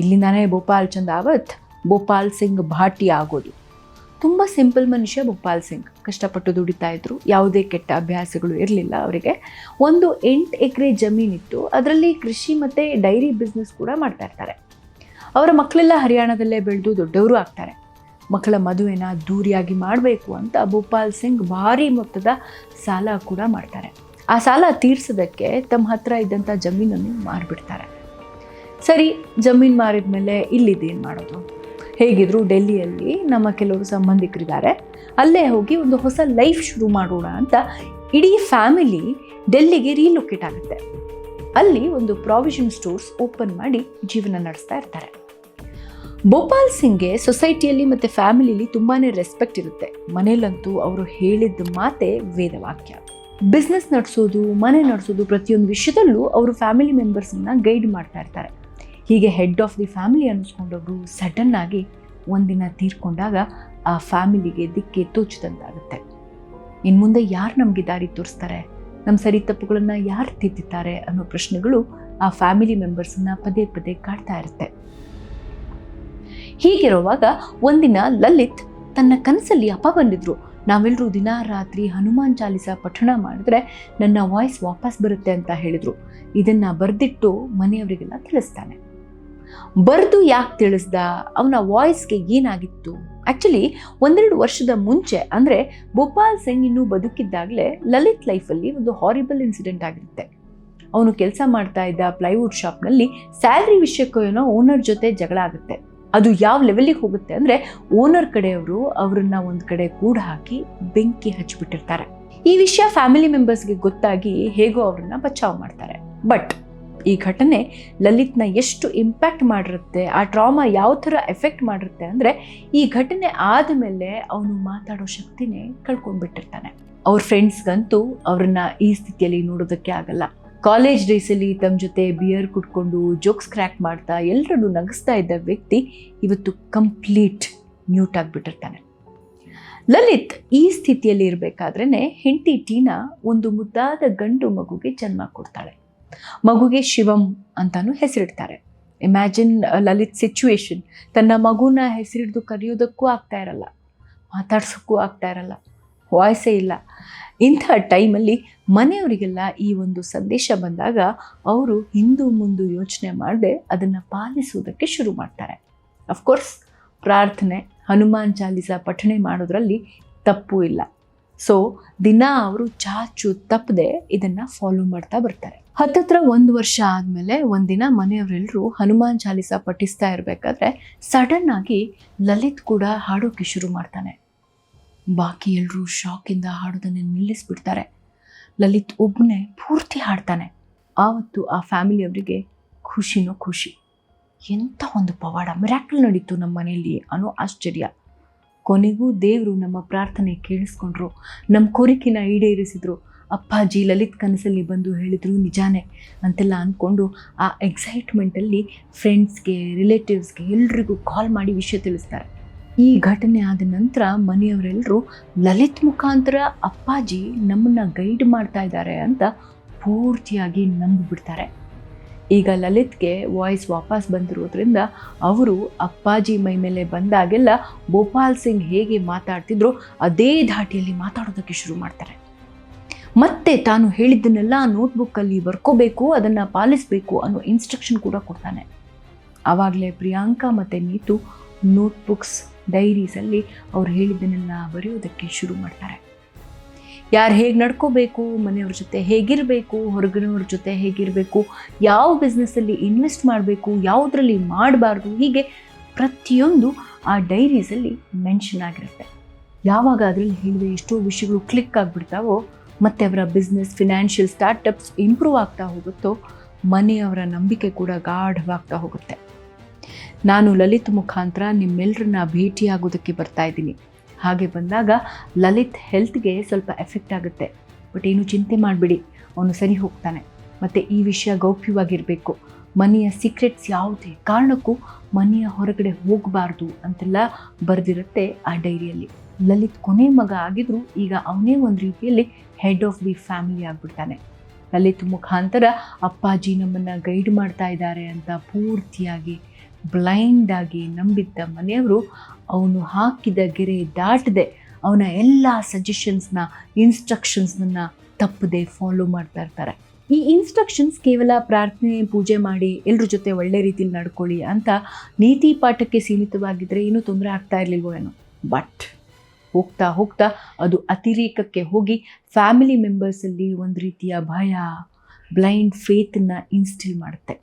[SPEAKER 1] ಇಲ್ಲಿಂದಾನೇ ಭೋಪಾಲ್ ಚಂದಾವತ್ ಭೋಪಾಲ್ ಸಿಂಗ್ ಭಾಟಿಯಾ ಆಗೋದು. ತುಂಬ ಸಿಂಪಲ್ ಮನುಷ್ಯ ಭೋಪಾಲ್ ಸಿಂಗ್. ಕಷ್ಟಪಟ್ಟು ದುಡಿತಾ ಇದ್ರು, ಯಾವುದೇ ಕೆಟ್ಟ ಅಭ್ಯಾಸಗಳು ಇರಲಿಲ್ಲ ಅವರಿಗೆ. ಒಂದು 8 ಎಕರೆ ಜಮೀನಿತ್ತು, ಅದರಲ್ಲಿ ಕೃಷಿ ಮತ್ತು ಡೈರಿ ಬಿಸ್ನೆಸ್ ಕೂಡ ಮಾಡ್ತಾ ಇರ್ತಾರೆ. ಅವರ ಮಕ್ಕಳೆಲ್ಲ ಹರಿಯಾಣದಲ್ಲೇ ಬೆಳೆದು ದೊಡ್ಡವರು ಆಗ್ತಾರೆ. ಮಕ್ಕಳ ಮದುವೆನ ದೂರಿಯಾಗಿ ಮಾಡಬೇಕು ಅಂತ ಭೋಪಾಲ್ ಸಿಂಗ್ ಭಾರಿ ಮೊತ್ತದ ಸಾಲ ಕೂಡ ಮಾಡ್ತಾರೆ. ಆ ಸಾಲ ತೀರ್ಸೋದಕ್ಕೆ ತಮ್ಮ ಹತ್ರ ಇದ್ದಂಥ ಜಮೀನನ್ನು ಮಾರಿಬಿಡ್ತಾರೆ. ಸರಿ, ಜಮೀನು ಮಾರಿದ ಮೇಲೆ ಇಲ್ಲಿದ್ದೇನು ಮಾಡೋದು? ಹೇಗಿದ್ರು ಡೆಲ್ಲಿಯಲ್ಲಿ ನಮ್ಮ ಕೆಲವರು ಸಂಬಂಧಿಕರಿದ್ದಾರೆ, ಅಲ್ಲೇ ಹೋಗಿ ಒಂದು ಹೊಸ ಲೈಫ್ ಶುರು ಮಾಡೋಣ ಅಂತ ಇಡೀ ಫ್ಯಾಮಿಲಿ ಡೆಲ್ಲಿಗೆ ರೀಲೊಕೇಟ್ ಆಗುತ್ತೆ. ಅಲ್ಲಿ ಒಂದು ಪ್ರಾವಿಷನ್ ಸ್ಟೋರ್ಸ್ ಓಪನ್ ಮಾಡಿ ಜೀವನ ನಡೆಸ್ತಾ ಇರ್ತಾರೆ. ಭೋಪಾಲ್ ಸಿಂಗ್ಗೆ ಸೊಸೈಟಿಯಲ್ಲಿ ಮತ್ತು ಫ್ಯಾಮಿಲಿಲಿ ತುಂಬಾ ರೆಸ್ಪೆಕ್ಟ್ ಇರುತ್ತೆ. ಮನೇಲಂತೂ ಅವರು ಹೇಳಿದ ಮಾತೆ ವೇದವಾಕ್ಯ. ಬಿಸ್ನೆಸ್ ನಡೆಸೋದು, ಮನೆ ನಡೆಸೋದು, ಪ್ರತಿಯೊಂದು ವಿಷಯದಲ್ಲೂ ಅವರು ಫ್ಯಾಮಿಲಿ ಮೆಂಬರ್ಸನ್ನ ಗೈಡ್ ಮಾಡ್ತಾ ಇರ್ತಾರೆ. ಹೀಗೆ ಹೆಡ್ ಆಫ್ ದಿ ಫ್ಯಾಮಿಲಿ ಅನ್ನಿಸ್ಕೊಂಡವರು ಸಡನ್ ಆಗಿ ಒಂದಿನ ತೀರ್ಕೊಂಡಾಗ ಆ ಫ್ಯಾಮಿಲಿಗೆ ದಿಕ್ಕೆ ತೋಚದಂತಾಗುತ್ತೆ. ಇನ್ನು ಮುಂದೆ ಯಾರು ನಮಗೆ ದಾರಿ ತೋರಿಸ್ತಾರೆ, ನಮ್ಮ ಸರಿ ತಪ್ಪುಗಳನ್ನು ಯಾರು ತಿದ್ದುತ್ತಾರೆ ಅನ್ನೋ ಪ್ರಶ್ನೆಗಳು ಆ ಫ್ಯಾಮಿಲಿ ಮೆಂಬರ್ಸನ್ನ ಪದೇ ಪದೇ ಕಾಡ್ತಾ ಇರುತ್ತೆ. ಹೀಗಿರುವಾಗ ಒಂದಿನ ಲಲಿತ್ ತನ್ನ ಕನಸಲ್ಲಿ ಅಪ್ಪ ಬಂದಿದ್ರು. ನಾವೆಲ್ಲರೂ ದಿನ ರಾತ್ರಿ ಹನುಮಾನ್ ಚಾಲಿಸಾ ಪಠಣ ಮಾಡಿದ್ರೆ ನನ್ನ ವಾಯ್ಸ್ ವಾಪಸ್ ಬರುತ್ತೆ ಅಂತ ಹೇಳಿದರು. ಇದನ್ನು ಬರೆದಿಟ್ಟು ಮನೆಯವರಿಗೆಲ್ಲ ತಿಳಿಸ್ತಾನೆ. ಬರೆದು ಯಾಕೆ ತಿಳಿಸ್ದ, ಅವನ ವಾಯ್ಸ್ಗೆ ಏನಾಗಿತ್ತು? ಆ್ಯಕ್ಚುಲಿ 1-2 ವರ್ಷದ ಮುಂಚೆ, ಅಂದರೆ ಭೋಪಾಲ್ ಸಿಂಗ್ ಇನ್ನೂ ಬದುಕಿದ್ದಾಗಲೇ ಲಲಿತ್ ಲೈಫಲ್ಲಿ ಒಂದು ಹಾರಿಬಲ್ ಇನ್ಸಿಡೆಂಟ್ ಆಗಿರುತ್ತೆ. ಅವನು ಕೆಲಸ ಮಾಡ್ತಾ ಇದ್ದ ಪ್ಲೈವುಡ್ ಶಾಪ್ನಲ್ಲಿ ಸ್ಯಾಲ್ರಿ ವಿಷಯಕ್ಕೂ ಏನೋ ಓನರ್ ಜೊತೆ ಜಗಳ ಆಗುತ್ತೆ. ಅದು ಯಾವ ಲೆವೆಲಿಗೆ ಹೋಗುತ್ತೆ ಅಂದರೆ ಓನರ್ ಕಡೆಯವರು ಅವರನ್ನು ಒಂದು ಕಡೆ ಕೂಡ ಹಾಕಿ ಬೆಂಕಿ ಹಚ್ಚಿಬಿಟ್ಟಿರ್ತಾರೆ. ಈ ವಿಷಯ ಫ್ಯಾಮಿಲಿ ಮೆಂಬರ್ಸ್ಗೆ ಗೊತ್ತಾಗಿ ಹೇಗೋ ಅವ್ರನ್ನ ಬಚಾವ್ ಮಾಡ್ತಾರೆ. ಬಟ್ ಈ ಘಟನೆ ಲಲಿತ್ನ ಎಷ್ಟು ಇಂಪ್ಯಾಕ್ಟ್ ಮಾಡಿರುತ್ತೆ, ಆ ಟ್ರಾಮಾ ಯಾವ ಥರ ಎಫೆಕ್ಟ್ ಮಾಡಿರುತ್ತೆ ಅಂದರೆ ಈ ಘಟನೆ ಆದಮೇಲೆ ಅವನು ಮಾತಾಡೋ ಶಕ್ತಿನೇ ಕಳ್ಕೊಂಡ್ಬಿಟ್ಟಿರ್ತಾನೆ. ಅವ್ರ ಫ್ರೆಂಡ್ಸ್ಗಂತೂ ಅವ್ರನ್ನ ಈ ಸ್ಥಿತಿಯಲ್ಲಿ ನೋಡೋದಕ್ಕೆ ಆಗಲ್ಲ. ಕಾಲೇಜ್ ಡೇಸಲ್ಲಿ ತಮ್ಮ ಜೊತೆ ಬಿಯರ್ ಕುಡ್ಕೊಂಡು ಜೋಕ್ಸ್ ಕ್ರ್ಯಾಕ್ ಮಾಡ್ತಾ ಎಲ್ಲರನ್ನು ನಗಿಸ್ತಾ ಇದ್ದ ವ್ಯಕ್ತಿ ಇವತ್ತು ಕಂಪ್ಲೀಟ್ ಮ್ಯೂಟ್ ಆಗಿಬಿಟ್ಟಿರ್ತಾನೆ. ಲಲಿತ್ ಈ ಸ್ಥಿತಿಯಲ್ಲಿ ಇರಬೇಕಾದ್ರೇ ಹೆಂಡತಿ ಟೀನಾ ಒಂದು ಮುದ್ದಾದ ಗಂಡು ಮಗುಗೆ ಜನ್ಮ ಕೊಡ್ತಾಳೆ. ಮಗುಗೆ ಶಿವಂ ಅಂತಾನು ಹೆಸರಿಡ್ತಾರೆ. Imagine Lalit situation. ತನ್ನ ಮಗುನ ಹೆಸರಿಡ್ದು ಕರೆಯೋದಕ್ಕೂ ಆಗ್ತಾ ಇರಲ್ಲ, ಮಾತಾಡ್ಸೋಕ್ಕೂ ಆಗ್ತಾ ಇರಲ್ಲ, ವಾಯ್ಸೇ ಇಲ್ಲ. ಇಂಥ ಟೈಮಲ್ಲಿ ಮನೆಯವರಿಗೆಲ್ಲ ಈ ಒಂದು ಸಂದೇಶ ಬಂದಾಗ ಅವರು ಹಿಂದು ಮುಂದೆ ಯೋಚನೆ ಮಾಡದೆ ಅದನ್ನು ಪಾಲಿಸುವುದಕ್ಕೆ ಶುರು ಮಾಡ್ತಾರೆ. ಅಫ್ಕೋರ್ಸ್ ಪ್ರಾರ್ಥನೆ, ಹನುಮಾನ್ ಚಾಲೀಸ ಪಠಣೆ ಮಾಡೋದ್ರಲ್ಲಿ ತಪ್ಪು ಇಲ್ಲ. ಸೊ ದಿನ ಅವರು ಚಾಚು ತಪ್ಪದೆ ಇದನ್ನು ಫಾಲೋ ಮಾಡ್ತಾ ಬರ್ತಾರೆ. ಹತ್ತತ್ರ 1 ವರ್ಷ ಆದಮೇಲೆ ಒಂದಿನ ಮನೆಯವರೆಲ್ಲರೂ ಹನುಮಾನ್ ಚಾಲೀಸ ಪಠಿಸ್ತಾ ಇರಬೇಕಾದ್ರೆ ಸಡನ್ ಆಗಿ ಲಲಿತ್ ಕೂಡ ಹಾಡೋಕ್ಕೆ ಶುರು ಮಾಡ್ತಾನೆ. ಬಾಕಿ ಎಲ್ಲರೂ ಶಾಕಿಂದ ಹಾಡೋದನ್ನು ನಿಲ್ಲಿಸ್ಬಿಡ್ತಾರೆ. ಲಲಿತ್ ಒಬ್ಬನೇ ಪೂರ್ತಿ ಹಾಡ್ತಾನೆ. ಆವತ್ತು ಆ ಫ್ಯಾಮಿಲಿಯವರಿಗೆ ಖುಷಿನೋ ಖುಷಿ. ಎಂಥ ಒಂದು ಪವಾಡ, ಮಿರಾಕಲ್ ನಡೀತು ನಮ್ಮ ಮನೆಯಲ್ಲಿ ಅನ್ನೋ ಆಶ್ಚರ್ಯ. ಕೊನೆಗೂ ದೇವರು ನಮ್ಮ ಪ್ರಾರ್ಥನೆ ಕೇಳಿಸ್ಕೊಂಡ್ರು, ನಮ್ಮ ಕೋರಿಕೆನ ಈಡೇರಿಸಿದ್ರು. ಅಪ್ಪಾಜಿ ಲಲಿತ್ ಕನಸಲ್ಲಿ ಬಂದು ಹೇಳಿದ್ರು ನಿಜಾನೇ ಅಂತೆಲ್ಲ ಅಂದ್ಕೊಂಡು ಆ ಎಕ್ಸೈಟ್ಮೆಂಟಲ್ಲಿ ಫ್ರೆಂಡ್ಸ್ಗೆ, ರಿಲೇಟಿವ್ಸ್ಗೆ ಎಲ್ರಿಗೂ ಕಾಲ್ ಮಾಡಿ ವಿಷಯ ತಿಳಿಸ್ತಾರೆ. ಈ ಘಟನೆ ಆದ ನಂತರ ಮನೆಯವರೆಲ್ಲರೂ ಲಲಿತ್ ಮುಖಾಂತರ ಅಪ್ಪಾಜಿ ನಮ್ಮನ್ನು ಗೈಡ್ ಮಾಡ್ತಾ ಇದ್ದಾರೆ ಅಂತ ಪೂರ್ತಿಯಾಗಿ ನಂಬಿಬಿಡ್ತಾರೆ. ಈಗ ಲಲಿತ್ಗೆ ವಾಯ್ಸ್ ವಾಪಸ್ ಬಂದಿರೋದ್ರಿಂದ ಅವರು ಅಪ್ಪಾಜಿ ಮೈ ಮೇಲೆ ಬಂದಾಗೆಲ್ಲ ಗೋಪಾಲ್ ಸಿಂಗ್ ಹೇಗೆ ಮಾತಾಡ್ತಿದ್ರು ಅದೇ ಧಾಟಿಯಲ್ಲಿ ಮಾತಾಡೋದಕ್ಕೆ ಶುರು ಮಾಡ್ತಾರೆ. ಮತ್ತೆ ತಾನು ಹೇಳಿದ್ದನ್ನೆಲ್ಲ ನೋಟ್ಬುಕ್ಕಲ್ಲಿ ಬರ್ಕೋಬೇಕು, ಅದನ್ನು ಪಾಲಿಸಬೇಕು ಅನ್ನೋ ಇನ್ಸ್ಟ್ರಕ್ಷನ್ ಕೂಡ ಕೊಡ್ತಾನೆ. ಆವಾಗಲೇ ಪ್ರಿಯಾಂಕಾ ಮತ್ತು ನೀತು ನೋಟ್ಬುಕ್ಸ್, ಡೈರೀಸಲ್ಲಿ ಅವ್ರು ಹೇಳಿದ್ದನ್ನೆಲ್ಲ ಬರೆಯೋದಕ್ಕೆ ಶುರು ಮಾಡ್ತಾರೆ. ಯಾರು ಹೇಗೆ ನಡ್ಕೋಬೇಕು, ಮನೆಯವ್ರ ಜೊತೆ ಹೇಗಿರಬೇಕು, ಹೊರಗಿನವ್ರ ಜೊತೆ ಹೇಗಿರಬೇಕು, ಯಾವ ಬಿಸ್ನೆಸ್ಸಲ್ಲಿ ಇನ್ವೆಸ್ಟ್ ಮಾಡಬೇಕು, ಯಾವುದರಲ್ಲಿ ಮಾಡಬಾರ್ದು, ಹೀಗೆ ಪ್ರತಿಯೊಂದು ಆ ಡೈರೀಸಲ್ಲಿ ಮೆನ್ಷನ್ ಆಗಿರುತ್ತೆ. ಯಾವಾಗ ಅದರಲ್ಲಿ ಹೇಳಿದ ಎಷ್ಟೋ ವಿಷಯಗಳು ಕ್ಲಿಕ್ ಆಗಿಬಿಡ್ತಾವೋ ಮತ್ತು ಅವರ ಬಿಸ್ನೆಸ್, ಫಿನಾನ್ಷಿಯಲ್ ಸ್ಟಾರ್ಟಪ್ಸ್ ಇಂಪ್ರೂವ್ ಆಗ್ತಾ ಹೋಗುತ್ತೋ ಮನೆಯವರ ನಂಬಿಕೆ ಕೂಡ ಗಾಢವಾಗ್ತಾ ಹೋಗುತ್ತೆ. ನಾನು ಲಲಿತ್ ಮುಖಾಂತರ ನಿಮ್ಮೆಲ್ಲರನ್ನ ಭೇಟಿಯಾಗೋದಕ್ಕೆ ಬರ್ತಾ ಇದ್ದೀನಿ. ಹಾಗೆ ಬಂದಾಗ ಲಲಿತ್ ಹೆಲ್ತ್ಗೆ ಸ್ವಲ್ಪ ಎಫೆಕ್ಟ್ ಆಗುತ್ತೆ, ಬಟ್ ಏನು ಚಿಂತೆ ಮಾಡಬೇಡಿ, ಅವನು ಸರಿ ಹೋಗ್ತಾನೆ. ಮತ್ತು ಈ ವಿಷಯ ಗೌಪ್ಯವಾಗಿರಬೇಕು. ಮನೆಯ ಸೀಕ್ರೆಟ್ಸ್ ಯಾವುದೇ ಕಾರಣಕ್ಕೂ ಮನೆಯ ಹೊರಗಡೆ ಹೋಗಬಾರ್ದು ಅಂತೆಲ್ಲ ಬರೆದಿರುತ್ತೆ ಆ ಡೈರಿಯಲ್ಲಿ. ಲಲಿತ್ ಕೊನೆ ಮಗ ಆಗಿದ್ರು ಈಗ ಅವನೇ ಒಂದು ರೀತಿಯಲ್ಲಿ ಹೆಡ್ ಆಫ್ ದಿ ಫ್ಯಾಮಿಲಿ ಆಗಿಬಿಡ್ತಾನೆ. ಲಲಿತ್ ಮುಖಾಂತರ ಅಪ್ಪಾಜಿ ನಮ್ಮನ್ನು ಗೈಡ್ ಮಾಡ್ತಾ ಇದ್ದಾರೆ ಅಂತ ಪೂರ್ತಿಯಾಗಿ ಬ್ಲೈಂಡಾಗಿ ನಂಬಿದ್ದ ಮನೆಯವರು ಅವನು ಹಾಕಿದ ಗೆರೆ ದಾಟದೆ ಅವನ ಎಲ್ಲ ಸಜೆಷನ್ಸ್ನ, ಇನ್ಸ್ಟ್ರಕ್ಷನ್ಸ್ನ ತಪ್ಪದೆ ಫಾಲೋ ಮಾಡ್ತಾ ಇರ್ತಾರೆ. ಈ ಇನ್ಸ್ಟ್ರಕ್ಷನ್ಸ್ ಕೇವಲ ಪ್ರಾರ್ಥನೆ, ಪೂಜೆ ಮಾಡಿ ಎಲ್ಲರ ಜೊತೆ ಒಳ್ಳೆ ರೀತಿಯಲ್ಲಿ ನಡ್ಕೊಳ್ಳಿ ಅಂತ ನೀತಿ ಪಾಠಕ್ಕೆ ಸೀಮಿತವಾಗಿದ್ದರೆ ಏನೂ ತೊಂದರೆ ಆಗ್ತಾ ಇರಲಿಲ್ವೋ ಏನೋ. ಬಟ್ ಹೋಗ್ತಾ ಹೋಗ್ತಾ ಅದು ಅತಿರೇಕಕ್ಕೆ ಹೋಗಿ ಫ್ಯಾಮಿಲಿ ಮೆಂಬರ್ಸಲ್ಲಿ ಒಂದು ರೀತಿಯ ಭಯ, ಬ್ಲೈಂಡ್ ಫೇತನ್ನು ಇನ್ಸ್ಟಿಲ್ ಮಾಡುತ್ತೆ.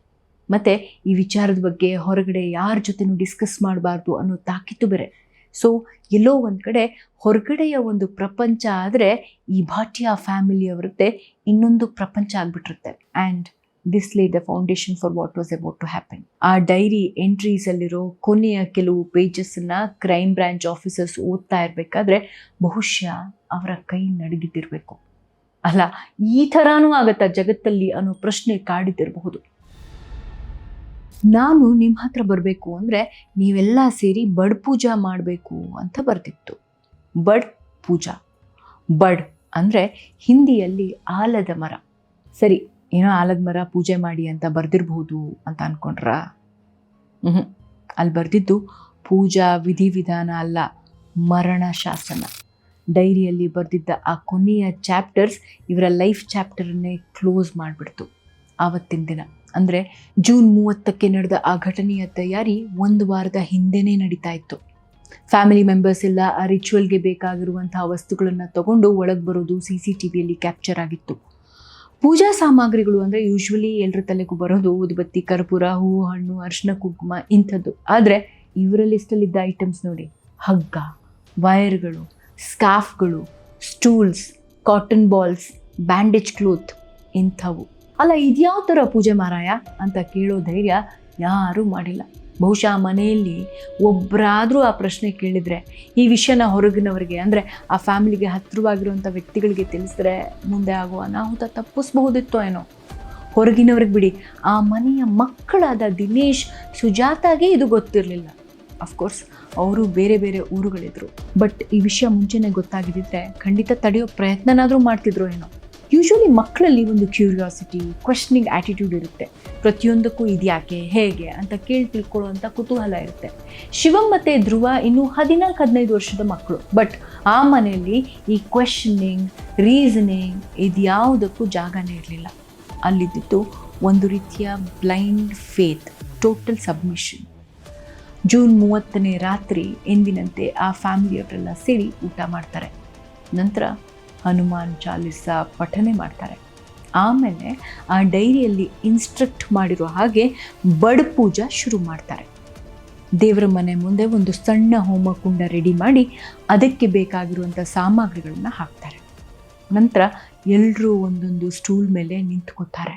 [SPEAKER 1] ಮತ್ತು ಈ ವಿಚಾರದ ಬಗ್ಗೆ ಹೊರಗಡೆ ಯಾರ ಜೊತೆನೂ ಡಿಸ್ಕಸ್ ಮಾಡಬಾರ್ದು ಅನ್ನೋ ತಾಕೀತು ಬೇರೆ. ಸೊ ಎಲ್ಲೋ ಒಂದು ಕಡೆ ಹೊರಗಡೆಯ ಒಂದು ಪ್ರಪಂಚ ಆದರೆ ಈ ಭಾಟಿಯಾ ಫ್ಯಾಮಿಲಿಯವರದ್ದೇ ಇನ್ನೊಂದು ಪ್ರಪಂಚ ಆಗಿಬಿಟ್ಟಿರುತ್ತೆ. And this lay the foundation for what was about to happen. ಆ ಡೈರಿ ಎಂಟ್ರೀಸಲ್ಲಿರೋ ಕೊನೆಯ ಕೆಲವು ಪೇಜಸ್ಸನ್ನು ಕ್ರೈಮ್ ಬ್ರಾಂಚ್ ಆಫೀಸರ್ಸ್ ಓದ್ತಾ ಇರಬೇಕಾದ್ರೆ ಬಹುಶಃ ಅವರ ಕೈ ನಡುಗಿದ್ದಿರಬೇಕು. ಅಲ್ಲ, ಈ ಥರನೂ ಆಗತ್ತಾ ಜಗತ್ತಲ್ಲಿ ಅನ್ನೋ ಪ್ರಶ್ನೆ ಕಾಡಿದ್ದಿರಬಹುದು. ನಾನು ನಿಮ್ಮ ಹತ್ರ ಬರಬೇಕು ಅಂದರೆ ನೀವೆಲ್ಲ ಸೇರಿ ಬಡ್ ಪೂಜಾ ಮಾಡಬೇಕು ಅಂತ ಬರ್ತಿತ್ತು. ಬಡ್ ಪೂಜಾ, ಬಡ್ ಅಂದರೆ ಹಿಂದಿಯಲ್ಲಿ ಆಲದ ಮರ. ಸರಿ, ಏನೋ ಆಲದ ಮರ ಪೂಜೆ ಮಾಡಿ ಅಂತ ಬರೆದಿರ್ಬೋದು ಅಂತ ಅಂದ್ಕೊಂಡ್ರಾ? ಅಲ್ಲಿ ಬರೆದಿದ್ದು ಪೂಜಾ ವಿಧಿವಿಧಾನ ಅಲ್ಲ, ಮರಣ ಶಾಸನ. ಡೈರಿಯಲ್ಲಿ ಬರೆದಿದ್ದ ಆ ಕೊನೆಯ ಚಾಪ್ಟರ್ಸ್ ಇವರ ಲೈಫ್ ಚಾಪ್ಟರನ್ನೇ ಕ್ಲೋಸ್ ಮಾಡಿಬಿಡ್ತು. ಆವತ್ತಿನ ದಿನ ಅಂದರೆ ಜೂನ್ 30ಕ್ಕೆ ನಡೆದ ಆ ಘಟನೆಯ ತಯಾರಿ 1 ವಾರದ ಹಿಂದೆನೇ ನಡೀತಾ ಇತ್ತು. ಫ್ಯಾಮಿಲಿ ಮೆಂಬರ್ಸ್ ಎಲ್ಲ ಆ ರಿಚುವಲ್ಗೆ ಬೇಕಾಗಿರುವಂತಹ ವಸ್ತುಗಳನ್ನು ತಗೊಂಡು ಒಳಗೆ ಬರೋದು CCTVಯಲ್ಲಿ ಕ್ಯಾಪ್ಚರ್ ಆಗಿತ್ತು. ಪೂಜಾ ಸಾಮಗ್ರಿಗಳು ಅಂದರೆ ಯೂಶ್ವಲಿ ಎಲ್ಲರ ತಲೆಗೂ ಬರೋದು ಉದುಬತ್ತಿ, ಕರ್ಪೂರ, ಹೂವು, ಹಣ್ಣು, ಅರಿಶಿನ, ಕುಂಕುಮ ಇಂಥದ್ದು. ಆದರೆ ಇವರ ಲಿಸ್ಟಲ್ಲಿದ್ದ ಐಟಮ್ಸ್ ನೋಡಿ, ಹಗ್ಗ, ವೈರ್ಗಳು, ಸ್ಕಾರ್ಫ್ಗಳು, stools, cotton balls, bandage cloth ಇಂಥವು. ಅಲ್ಲ, ಇದ್ಯಾವ ಥರ ಪೂಜೆ ಮಾರಾಯ ಅಂತ ಕೇಳೋ ಧೈರ್ಯ ಯಾರೂ ಮಾಡಿಲ್ಲ. ಬಹುಶಃ ಮನೆಯಲ್ಲಿ ಒಬ್ಬರಾದರೂ ಆ ಪ್ರಶ್ನೆ ಕೇಳಿದರೆ ಈ ವಿಷಯನ ಹೊರಗಿನವರಿಗೆ ಅಂದರೆ ಆ ಫ್ಯಾಮಿಲಿಗೆ ಹತ್ತಿರವಾಗಿರುವಂಥ ವ್ಯಕ್ತಿಗಳಿಗೆ ತಿಳಿಸಿದ್ರೆ ಮುಂದೆ ಆಗುವ ಅನಾಹುತ ತಪ್ಪಿಸ್ಬಹುದಿತ್ತೋ ಏನೋ. ಹೊರಗಿನವ್ರಿಗೆ ಬಿಡಿ, ಆ ಮನೆಯ ಮಕ್ಕಳಾದ ದಿನೇಶ್, ಸುಜಾತಾಗೆ ಇದು ಗೊತ್ತಿರಲಿಲ್ಲ. ಅಫ್ಕೋರ್ಸ್ ಅವರು ಬೇರೆ ಬೇರೆ ಊರುಗಳಿದ್ರು. ಬಟ್ ಈ ವಿಷಯ ಮುಂಚೆನೇ ಗೊತ್ತಾಗಿದ್ದಿದ್ರೆ ಖಂಡಿತ ತಡೆಯೋ ಪ್ರಯತ್ನನಾದರೂ ಮಾಡ್ತಿದ್ರು ಏನೋ. ಯೂಶ್ವಲಿ ಮಕ್ಕಳಲ್ಲಿ ಒಂದು ಕ್ಯೂರಿಯಾಸಿಟಿ, ಕ್ವೆಶ್ಚನಿಂಗ್ ಆ್ಯಟಿಟ್ಯೂಡ್ ಇರುತ್ತೆ. ಪ್ರತಿಯೊಂದಕ್ಕೂ ಇದ್ಯಾಕೆ, ಹೇಗೆ ಅಂತ ಕೇಳಿ ತಿಳ್ಕೊಳ್ಳುವಂಥ ಕುತೂಹಲ ಇರುತ್ತೆ. ಶಿವಮ್ ಮತ್ತು ಧ್ರುವ ಇನ್ನೂ 14-15 ವರ್ಷದ ಮಕ್ಕಳು. ಬಟ್ ಆ ಮನೆಯಲ್ಲಿ ಈ ಕ್ವೆಶ್ಚನಿಂಗ್, ರೀಸನಿಂಗ್ ಇದ್ಯಾವುದಕ್ಕೂ ಜಾಗನೇ ಇರಲಿಲ್ಲ. ಅಲ್ಲಿದ್ದು ಒಂದು ರೀತಿಯ blind faith, total submission. June 30ನೇ ರಾತ್ರಿ ಎಂದಿನಂತೆ ಆ ಫ್ಯಾಮಿಲಿಯವರೆಲ್ಲ ಸೇರಿ ಊಟ ಮಾಡ್ತಾರೆ. ನಂತರ ಹನುಮಾನ್ ಚಾಲಿಸ ಪಠನೆ ಮಾಡ್ತಾರೆ. ಆಮೇಲೆ ಆ ಡೈರಿಯಲ್ಲಿ ಇನ್ಸ್ಟ್ರಕ್ಟ್ ಮಾಡಿರೋ ಹಾಗೆ ಬಡ ಪೂಜಾ ಶುರು ಮಾಡ್ತಾರೆ. ದೇವರ ಮನೆ ಮುಂದೆ ಒಂದು ಸಣ್ಣ ಹೋಮಕುಂಡ ರೆಡಿ ಮಾಡಿ ಅದಕ್ಕೆ ಬೇಕಾಗಿರುವಂಥ ಸಾಮಗ್ರಿಗಳನ್ನು ಹಾಕ್ತಾರೆ. ನಂತರ ಎಲ್ಲರೂ ಒಂದೊಂದು ಸ್ಟೂಲ್ ಮೇಲೆ ನಿಂತ್ಕೋತಾರೆ.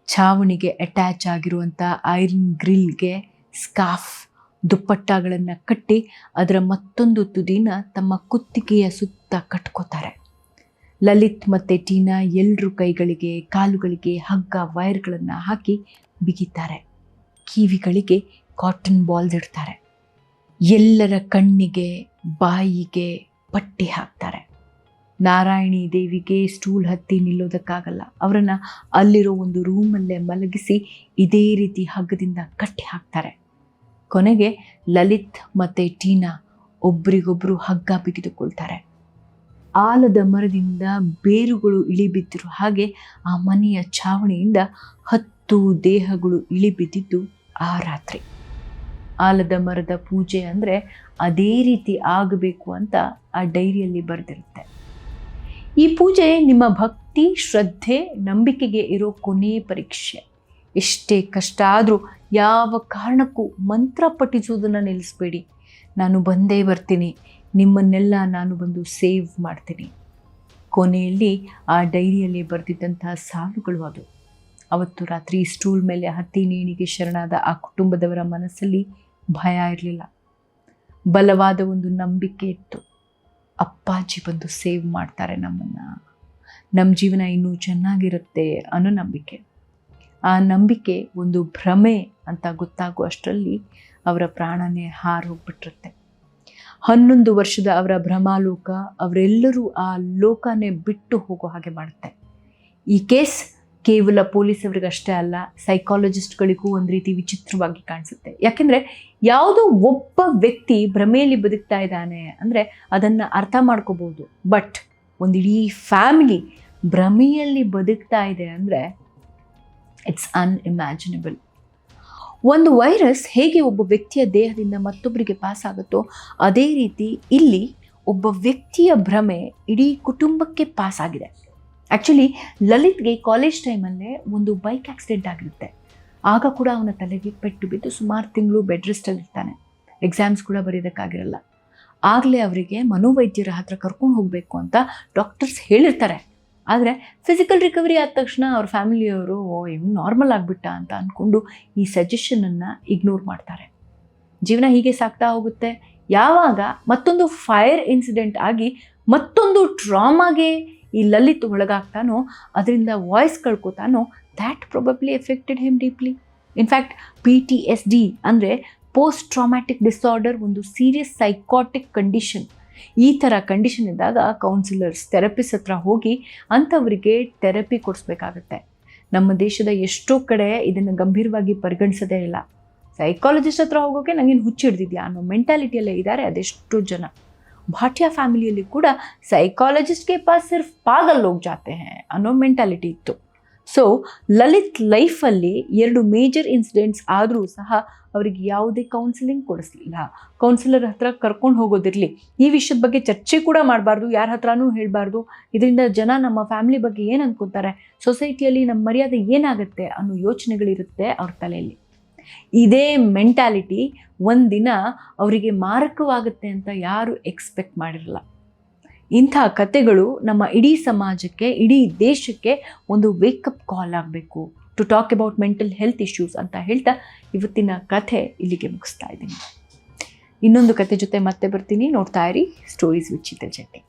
[SPEAKER 1] ಛಾವಣಿಗೆ ಅಟ್ಯಾಚ್ ಆಗಿರುವಂಥ ಐರನ್ ಗ್ರಿಲ್ಗೆ ಸ್ಕಾರ್ಫ್, ದುಪ್ಪಟ್ಟಗಳನ್ನು ಕಟ್ಟಿ ಅದರ ಮತ್ತೊಂದು ತುದಿನ ತಮ್ಮ ಕುತ್ತಿಗೆಯ ಸುತ್ತ ಕಟ್ಕೋತಾರೆ. ಲಲಿತ್ ಮತ್ತು ಟೀನಾ ಎಲ್ಲರೂ ಕೈಗಳಿಗೆ, ಕಾಲುಗಳಿಗೆ ಹಗ್ಗ, ವೈರ್ಗಳನ್ನು ಹಾಕಿ ಬಿಗಿತಾರೆ. ಕಿವಿಗಳಿಗೆ ಕಾಟನ್ ಬಾಲ್ಸ್ ಇಡ್ತಾರೆ. ಎಲ್ಲರ ಕಣ್ಣಿಗೆ, ಬಾಯಿಗೆ ಪಟ್ಟಿ ಹಾಕ್ತಾರೆ. ನಾರಾಯಣಿ ದೇವಿಗೆ ಸ್ಟೂಲ್ ಹತ್ತಿ ನಿಲ್ಲೋದಕ್ಕಾಗಲ್ಲ. ಅವರನ್ನು ಅಲ್ಲಿರೋ ಒಂದು ರೂಮಲ್ಲೇ ಮಲಗಿಸಿ ಇದೇ ರೀತಿ ಹಗ್ಗದಿಂದ ಕಟ್ಟಿ ಹಾಕ್ತಾರೆ. ಕೊನೆಗೆ ಲಲಿತ್ ಮತ್ತು ಟೀನಾ ಒಬ್ರಿಗೊಬ್ಬರು ಹಗ್ಗ ಬಿಗಿದುಕೊಳ್ತಾರೆ. ಆಲದ ಮರದಿಂದ ಬೇರುಗಳು ಇಳಿಬಿದ್ದಿರೋ ಹಾಗೆ ಆ ಮನೆಯ ಛಾವಣಿಯಿಂದ 10 ದೇಹಗಳು ಇಳಿಬಿದ್ದಿದ್ದು ಆ ರಾತ್ರಿ. ಆಲದ ಮರದ ಪೂಜೆ ಅಂದರೆ ಅದೇ ರೀತಿ ಆಗಬೇಕು ಅಂತ ಆ ಡೈರಿಯಲ್ಲಿ ಬರೆದಿರುತ್ತೆ. ಈ ಪೂಜೆ ನಿಮ್ಮ ಭಕ್ತಿ, ಶ್ರದ್ಧೆ, ನಂಬಿಕೆಗೆ ಇರೋ ಕೊನೆಯ ಪರೀಕ್ಷೆ. ಎಷ್ಟೇ ಕಷ್ಟ ಆದರೂ ಯಾವ ಕಾರಣಕ್ಕೂ ಮಂತ್ರ ಪಠಿಸುವುದನ್ನು ನಿಲ್ಲಿಸಬೇಡಿ. ನಾನು ಬಂದೇ ಬರ್ತೀನಿ, ನಿಮ್ಮನ್ನೆಲ್ಲ ನಾನು ಬಂದು ಸೇವ್ ಮಾಡ್ತೀನಿ. ಕೊನೆಯಲ್ಲಿ ಆ ಡೈರಿಯಲ್ಲಿ ಬರೆದಿದ್ದಂತಹ ಸಾಲುಗಳು ಅದು. ಅವತ್ತು ರಾತ್ರಿ ಸ್ಟೂಲ್ ಮೇಲೆ ಹತ್ತಿ ನೇಣಿಗೆ ಶರಣಾದ ಆ ಕುಟುಂಬದವರ ಮನಸ್ಸಲ್ಲಿ ಭಯ ಇರಲಿಲ್ಲ, ಬಲವಾದ ಒಂದು ನಂಬಿಕೆ ಇತ್ತು. ಅಪ್ಪಾಜಿ ಬಂದು ಸೇವ್ ಮಾಡ್ತಾರೆ ನಮ್ಮನ್ನು, ನಮ್ಮ ಜೀವನ ಇನ್ನೂ ಚೆನ್ನಾಗಿರುತ್ತೆ ಅನ್ನೋ ನಂಬಿಕೆ. ಆ ನಂಬಿಕೆ ಒಂದು ಭ್ರಮೆ ಅಂತ ಗೊತ್ತಾಗುವಷ್ಟರಲ್ಲಿ ಅವರ ಪ್ರಾಣನೇ ಹಾರೋಗ್ಬಿಟ್ಟಿರುತ್ತೆ. 11 ವರ್ಷದ ಅವರ ಭ್ರಮಾಲೋಕ ಅವರೆಲ್ಲರೂ ಆ ಲೋಕನೇ ಬಿಟ್ಟು ಹೋಗೋ ಹಾಗೆ ಮಾಡುತ್ತೆ. ಈ ಕೇಸ್ ಕೇವಲ ಪೊಲೀಸವ್ರಿಗಷ್ಟೇ ಅಲ್ಲ, ಸೈಕಾಲಜಿಸ್ಟ್ಗಳಿಗೂ ಒಂದು ರೀತಿ ವಿಚಿತ್ರವಾಗಿ ಕಾಣಿಸುತ್ತೆ. ಯಾಕೆಂದರೆ ಯಾವುದೋ ಒಬ್ಬ ವ್ಯಕ್ತಿ ಭ್ರಮೆಯಲ್ಲಿ ಬದುಕ್ತಾ ಇದ್ದಾನೆ ಅಂದರೆ ಅದನ್ನು ಅರ್ಥ ಮಾಡ್ಕೋಬೋದು. ಬಟ್ ಒಂದು ಇಡೀ ಫ್ಯಾಮಿಲಿ ಭ್ರಮೆಯಲ್ಲಿ ಬದುಕ್ತಾ ಇದೆ ಅಂದರೆ ಇಟ್ಸ್ ಅನ್ಇಮ್ಯಾಜಿನಬಲ್. ಒಂದು ವೈರಸ್ ಹೇಗೆ ಒಬ್ಬ ವ್ಯಕ್ತಿಯ ದೇಹದಿಂದ ಮತ್ತೊಬ್ಬರಿಗೆ ಪಾಸ್ ಆಗುತ್ತೋ ಅದೇ ರೀತಿ ಇಲ್ಲಿ ಒಬ್ಬ ವ್ಯಕ್ತಿಯ ಭ್ರಮೆ ಇಡೀ ಕುಟುಂಬಕ್ಕೆ ಪಾಸ್ ಆಗಿದೆ. ಆ್ಯಕ್ಚುಲಿ ಲಲಿತ್ಗೆ ಕಾಲೇಜ್ ಟೈಮಲ್ಲೇ ಒಂದು ಬೈಕ್ ಆಕ್ಸಿಡೆಂಟ್ ಆಗಿರುತ್ತೆ. ಆಗ ಕೂಡ ಅವನ ತಲೆಗೆ ಪೆಟ್ಟು ಬಿದ್ದು ಸುಮಾರು ತಿಂಗಳು ಬೆಡ್ ರೆಸ್ಟಲ್ಲಿರ್ತಾನೆ. ಎಕ್ಸಾಮ್ಸ್ ಕೂಡ ಬರೆಯೋದಕ್ಕಾಗಿರಲ್ಲ. ಆಗಲೇ ಅವರಿಗೆ ಮನೋವೈದ್ಯರ ಹತ್ರ ಕರ್ಕೊಂಡು ಹೋಗಬೇಕು ಅಂತ ಡಾಕ್ಟರ್ಸ್ ಹೇಳಿರ್ತಾರೆ. ಆದರೆ ಫಿಸಿಕಲ್ ರಿಕವರಿ ಆದ ತಕ್ಷಣ ಅವ್ರ ಫ್ಯಾಮಿಲಿಯವರು ಇವ್ನು ನಾರ್ಮಲ್ ಆಗಿಬಿಟ್ಟ ಅಂತ ಅಂದ್ಕೊಂಡು ಈ ಸಜೆಷನನ್ನು ಇಗ್ನೋರ್ ಮಾಡ್ತಾರೆ. ಜೀವನ ಹೀಗೆ ಸಾಗ್ತಾ ಹೋಗುತ್ತೆ. ಯಾವಾಗ ಮತ್ತೊಂದು ಫೈರ್ ಇನ್ಸಿಡೆಂಟ್ ಆಗಿ ಮತ್ತೊಂದು ಟ್ರಾಮಾಗೆ ಈ ಲಲಿತ್ ಒಳಗಾಗ್ತಾನೋ, ಅದರಿಂದ ವಾಯ್ಸ್ ಕಳ್ಕೊತಾನೋ, that probably affected him deeply. In fact PTSD ಅಂದರೆ ಪೋಸ್ಟ್ ಟ್ರಾಮ್ಯಾಟಿಕ್ ಡಿಸಾರ್ಡರ್ ಒಂದು ಸೀರಿಯಸ್ ಸೈಕಾಟಿಕ್ ಕಂಡೀಷನ್. ಈ ಥರ ಕಂಡೀಷನ್ ಇದ್ದಾಗ ಕೌನ್ಸಿಲರ್ಸ್, ಥೆರಪಿಸ್ಟ್ ಹತ್ರ ಹೋಗಿ ಅಂಥವರಿಗೆ ಥೆರಪಿ ಕೊಡಿಸ್ಬೇಕಾಗತ್ತೆ. ನಮ್ಮ ದೇಶದ ಎಷ್ಟೋ ಕಡೆ ಇದನ್ನು ಗಂಭೀರವಾಗಿ ಪರಿಗಣಿಸೋದೇ ಇಲ್ಲ. ಸೈಕಾಲಜಿಸ್ಟ್ ಹತ್ರ ಹೋಗೋಕ್ಕೆ ನನಗೇನು ಹುಚ್ಚು ಹಿಡ್ದಿದ್ಯಾ ಅನ್ನೋ ಮೆಂಟಾಲಿಟಿಯಲ್ಲೇ ಇದ್ದಾರೆ ಅದೆಷ್ಟೋ ಜನ. ಭಾಟಿಯಾ ಫ್ಯಾಮಿಲಿಯಲ್ಲಿ ಕೂಡ ಸೈಕಾಲಜಿಸ್ಟ್ ಕೆ ಪಾಸ್ ಸಿರ್ಫ್ ಪಾಗಲ್ ಲೋಗ್ ಜಾತೆ ಹೈ ಅನ್ನೋ ಮೆಂಟಾಲಿಟಿ ಇತ್ತು. ಸೊ ಲಲಿತ್ ಲೈಫಲ್ಲಿ 2 ಮೇಜರ್ ಇನ್ಸಿಡೆಂಟ್ಸ್ ಆದರೂ ಸಹ ಅವರಿಗೆ ಯಾವುದೇ ಕೌನ್ಸಿಲಿಂಗ್ ಕೊಡಿಸ್ಲಿಲ್ಲ. ಕೌನ್ಸಿಲರ್ ಹತ್ರ ಕರ್ಕೊಂಡು ಹೋಗೋದಿರಲಿ, ಈ ವಿಷಯದ ಬಗ್ಗೆ ಚರ್ಚೆ ಕೂಡ ಮಾಡಬಾರ್ದು, ಯಾರ ಹತ್ರನೂ ಹೇಳಬಾರ್ದು. ಇದರಿಂದ ಜನ ನಮ್ಮ ಫ್ಯಾಮಿಲಿ ಬಗ್ಗೆ ಏನು ಅಂದ್ಕೊತಾರೆ, ಸೊಸೈಟಿಯಲ್ಲಿ ನಮ್ಮ ಮರ್ಯಾದೆ ಏನಾಗುತ್ತೆ ಅನ್ನೋ ಯೋಚನೆಗಳಿರುತ್ತೆ ಅವ್ರ ತಲೆಯಲ್ಲಿ. ಇದೇ ಮೆಂಟ್ಯಾಲಿಟಿ ಒಂದಿನ ಅವರಿಗೆ ಮಾರಕವಾಗುತ್ತೆ ಅಂತ ಯಾರು ಎಕ್ಸ್ಪೆಕ್ಟ್ ಮಾಡಿರಲ್ಲ. ಇಂಥ ಕಥೆಗಳು ನಮ್ಮ ಇಡೀ ಸಮಾಜಕ್ಕೆ, ಇಡೀ ದೇಶಕ್ಕೆ ಒಂದು ವೇಕಪ್ ಕಾಲ್ ಆಗಬೇಕು to talk about mental health issues ಅಂತ ಹೇಳ್ತಾ ಇವತ್ತಿನ ಕಥೆ ಇಲ್ಲಿಗೆ ಮುಗಿಸ್ತಾ ಇದ್ದೀನಿ. ಇನ್ನೊಂದು ಕಥೆ ಜೊತೆ ಮತ್ತೆ ಬರ್ತೀನಿ. ನೋಡ್ತಾ ಇರಿ ಸ್ಟೋರೀಸ್ ವಿತ್ ಚಿತ್ರ ಜೆಟ್ಟಿ.